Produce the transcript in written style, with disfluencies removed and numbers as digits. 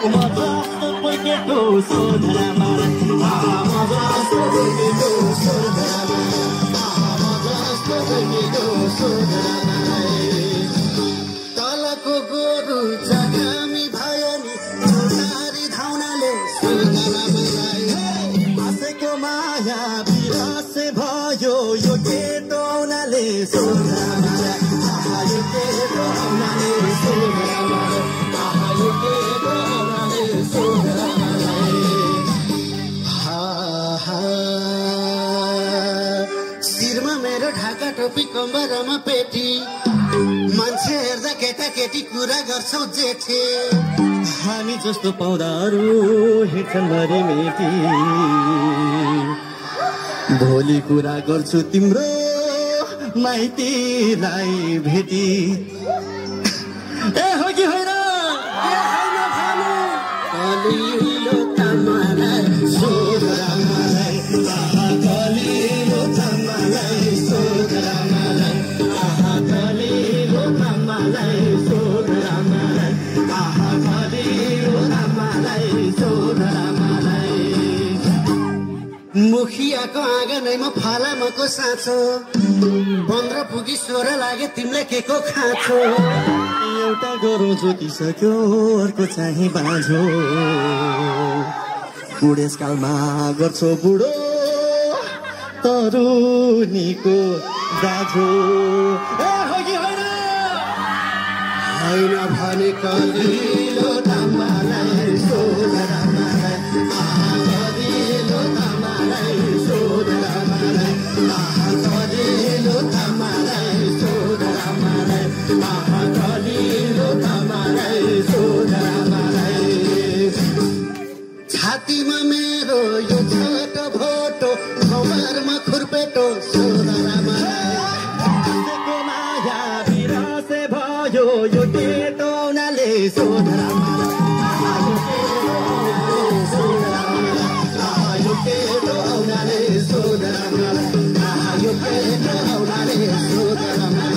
जस्तो कोही केटो सोधरा मलाई जस्तो कोही केटो सोधरा जस्तो कोही केटो सोधरा तलको गोरु जगामी भयो नि छोटारी धाउनाले सोधरा मलाई आसेको माया बिरासे भयो यो केटो आउनाले सोधरा मलाई यो केटो आउनाले सोधरा मलाई यो केटो आउनाले सोधरा मलाई शिरमा मेरो ढाका टोपी कम्बरमा पेटी मान्छे हेर्दा केटा केटी कुरा गर्छौ जेठे हामी जस्तो पाउँदा अरू हेर्छन् भरे मेटी भोलि कुरा गर्छु तिम्रो माइतीलाई भेटी ए हो कि होइन कलिलो तामालाई सोधरा मलाई कलिलो तामालाई सोधरा मलाई कलिलो तामालाई सोधरा मलाई कलिलो तामालाई सोधरा मलाई मुखियाको आँगनैमा फलामको साँचो 15 पुगी 16 लागे तिमीले के को खाँचो एउटा गरौँ जोतिसक्यो अर्को चाहिँ बाँझो बुढेसकालमा गर्छौ बुढो तरुनीको दाजो ए हो कि होइन होइन भने कलिलो तामालाई सोधरा मलाई कलिलो तामालाई सोधरा मलाई कलिलो तामालाई सोधरा मलाई कलिलो तामालाई सोधरा मलाई छातीमा मेरो यो छोटो भोटो कमरमा खुर्पेटो सोधरा मलाई आसेको माया बिरासे भयो यो केटो आउनाले सोधरा मलाई यो केटो आउनाले सोधरा मलाई यो केटो आउनाले सोधरा मलाई